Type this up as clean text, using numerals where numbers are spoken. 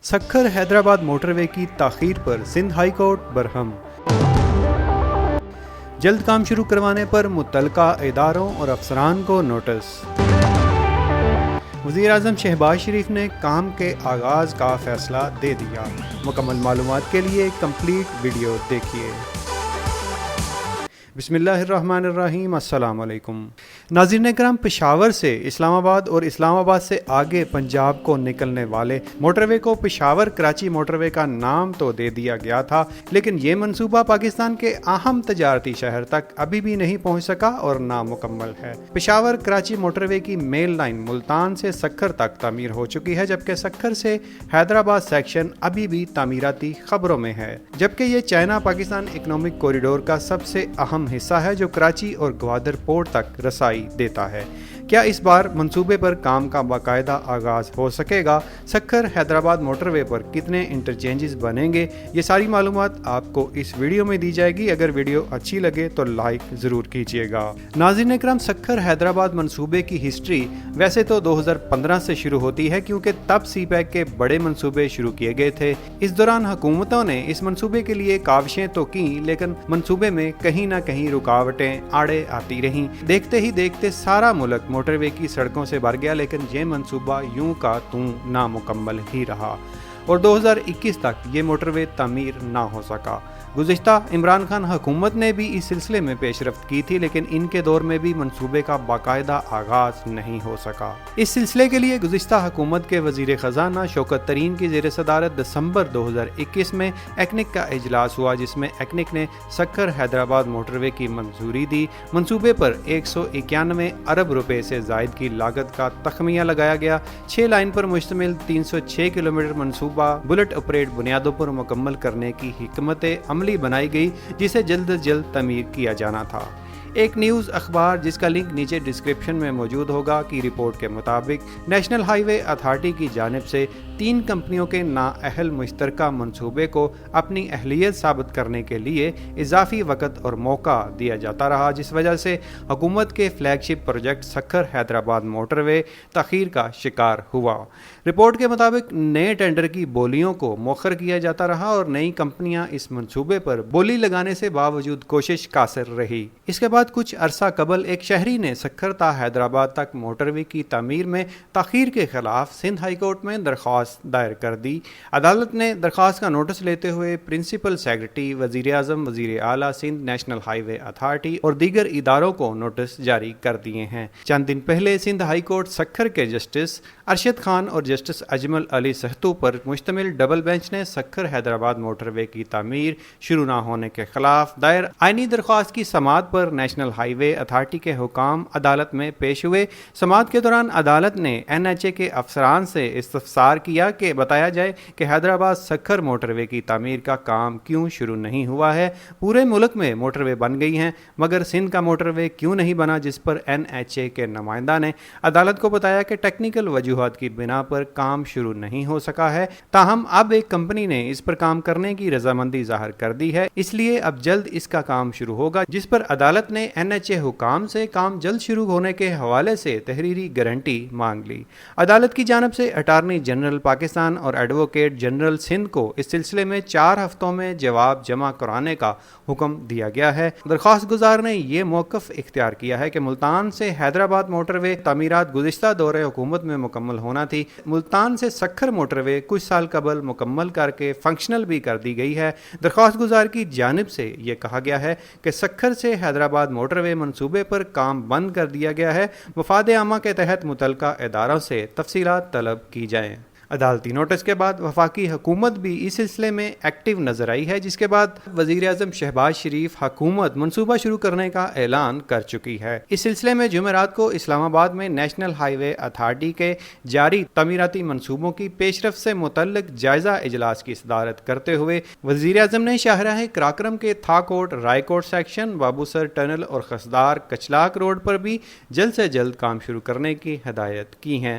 Sukkur Hyderabad motor وے کی تاخیر پر Sindh high court برہم۔ جلد کام شروع کروانے پر متعلقہ اداروں اور افسران کو نوٹس۔ وزیر اعظم شہباز شریف نے کام کے آغاز کا فیصلہ دے دیا۔ مکمل معلومات کے لیے کمپلیٹ ویڈیو دیکھیے۔ بسم اللہ الرحمن الرحیم۔ السلام علیکم ناظرین کرام، پشاور سے اسلام آباد اور اسلام آباد سے آگے پنجاب کو نکلنے والے موٹر وے کو پشاور کراچی موٹر وے کا نام تو دے دیا گیا تھا، لیکن یہ منصوبہ پاکستان کے اہم تجارتی شہر تک ابھی بھی نہیں پہنچ سکا اور نامکمل ہے۔ پشاور کراچی موٹر وے کی میل لائن ملتان سے سکھر تک تعمیر ہو چکی ہے، جبکہ سکھر سے حیدرآباد سیکشن ابھی بھی تعمیراتی خبروں میں ہے، جبکہ یہ چائنا پاکستان اکنامک کوریڈور کا سب سے اہم حصہ ہے جو کراچی اور گوادر پورٹ تک رسائی دیتا ہے۔ کیا اس بار منصوبے پر کام کا باقاعدہ آغاز ہو سکے گا؟ سکھر حیدرآباد موٹر وے پر کتنے انٹرچینجز بنیں گے؟ یہ ساری معلومات آپ کو اس ویڈیو میں دی جائے گی۔ اگر ویڈیو اچھی لگے تو لائک ضرور کیجیے گا۔ ناظرین اکرام، سکھر حیدرآباد منصوبے کی ہسٹری ویسے تو 2015 سے شروع ہوتی ہے، کیونکہ تب سی پیک کے بڑے منصوبے شروع کیے گئے تھے۔ اس دوران حکومتوں نے اس منصوبے کے لیے کاوشیں تو کیں، لیکن منصوبے میں کہیں نہ کہیں رکاوٹیں آڑے آتی رہیں۔ دیکھتے ہی دیکھتے سارا ملک موٹر وے کی سڑکوں سے بھر گیا، لیکن یہ منصوبہ یوں کا توں نامکمل ہی رہا اور 2021 تک یہ موٹر وے تعمیر نہ ہو سکا۔ گزشتہ عمران خان حکومت نے بھی اس سلسلے میں پیش رفت کی تھی، لیکن ان کے دور میں بھی منصوبے کا باقاعدہ آغاز نہیں ہو سکا۔ اس سلسلے کے لیے گزشتہ حکومت کے وزیر خزانہ شوکت ترین کی زیر صدارت دسمبر 2021 میں ایکنک کا اجلاس ہوا، جس میں ایکنک نے سکھر حیدرآباد موٹر وے کی منظوری دی۔ منصوبے پر 191 ارب روپے سے زائد کی لاگت کا تخمینہ لگایا گیا۔ 6 لائن پر مشتمل 306 کلومیٹر منصوبہ بلٹ آپریٹ بنیادوں پر مکمل کرنے کی حکمت عملی بنائی گئی، جسے جلد از جلد تعمیر کیا جانا تھا۔ ایک نیوز اخبار جس کا لنک نیچے ڈسکرپشن میں موجود ہوگا کی رپورٹ کے مطابق نیشنل ہائی وے اتھارٹی کی جانب سے 3 کمپنیوں کے نااہل مشترکہ منصوبے کو اپنی اہلیت ثابت کرنے کے لیے اضافی وقت اور موقع دیا جاتا رہا، جس وجہ سے حکومت کے فلیگ شپ پروجیکٹ سکھر حیدرآباد موٹر وے تاخیر کا شکار ہوا۔ رپورٹ کے مطابق نئے ٹینڈر کی بولیوں کو مؤخر کیا جاتا رہا اور نئی کمپنیاں اس منصوبے پر بولی لگانے سے باوجود کوشش قاصر رہی۔ اس کے بعد کچھ عرصہ قبل ایک شہری نے سکھر تا حیدرآباد تک موٹر وے کی تعمیر میں تاخیر کے خلاف سندھ ہائی کورٹ میں درخواست دائر کر دی۔ عدالت نے درخواست کا نوٹس لیتے ہوئے پرنسپل سیکرٹری، وزیر اعظم، وزیر اعلیٰ سندھ نیشنل ہائی وے اتھارٹی اور دیگر اداروں کو نوٹس جاری کر دیے ہیں۔ چند دن پہلے سندھ ہائی کورٹ سکھر کے جسٹس ارشد خان اور جسٹس اجمل علی سہتو پر مشتمل ڈبل بینچ نے سکھر حیدرآباد موٹر وے کی تعمیر شروع نہ ہونے کے خلاف دائر آئینی درخواست کی سماعت پر نیشنل ہائی وے اتھارٹی کے حکام عدالت میں پیش ہوئے۔ سماعت کے دوران عدالت نے NHA کے افسران سے استفسار کیا کہ بتایا جائے کہ حیدرآباد سکھر موٹر وے کی تعمیر کا کام کیوں شروع نہیں ہوا ہے۔ پورے ملک میں موٹر وے بن گئی ہیں، مگر سندھ کا موٹر وے کیوں نہیں بنا، جس پر NHA کے نمائندہ نے عدالت کو بتایا کہ ٹیکنیکل وجوہات کی بنا پر کام شروع نہیں ہو سکا ہے۔ تاہم اب ایک کمپنی نے اس پر کام کرنے کی رضامندی ظاہر کر دی ہے، اس لیے اب جلد اس کا کام شروع ہوگا، جس پر عدالت نے NHA حکام سے کام جلد شروع ہونے کے حوالے سے تحریری گارنٹی مانگ لی۔ عدالت کی جانب سے اٹارنی جنرل پاکستان اور ایڈوکیٹ جنرل سندھ کو اس سلسلے میں 4 ہفتوں میں جواب جمع کرانے کا حکم دیا گیا ہے۔ درخواست گزار نے یہ موقف اختیار کیا ہے کہ ملتان سے حیدرآباد موٹر وے تعمیرات گزشتہ دور حکومت میں مکمل ہونا تھی۔ ملتان سے سکھر موٹر وے کچھ سال قبل مکمل کر کے فنکشنل بھی کر دی گئی ہے۔ درخواست گزار کی جانب سے یہ کہا گیا ہے کہ سکھر سے حیدرآباد موٹر وے منصوبے پر کام بند کر دیا گیا ہے، مفاد عامہ کے تحت متعلقہ اداروں سے تفصیلات طلب کی جائیں۔ عدالتی نوٹس کے بعد وفاقی حکومت بھی اس سلسلے میں ایکٹیو نظر آئی ہے، جس کے بعد وزیر اعظم شہباز شریف حکومت منصوبہ شروع کرنے کا اعلان کر چکی ہے۔ اس سلسلے میں جمعرات کو اسلام آباد میں نیشنل ہائی وے اتھارٹی کے جاری تعمیراتی منصوبوں کی پیش رفت سے متعلق جائزہ اجلاس کی صدارت کرتے ہوئے وزیر اعظم نے شاہراہ کراکرم کے تھا کوٹ رائے کوٹ سیکشن، بابو سر ٹنل اور خسدار کچلاک روڈ پر بھی جلد سے جلد کام شروع کرنے کی ہدایت کی ہیں۔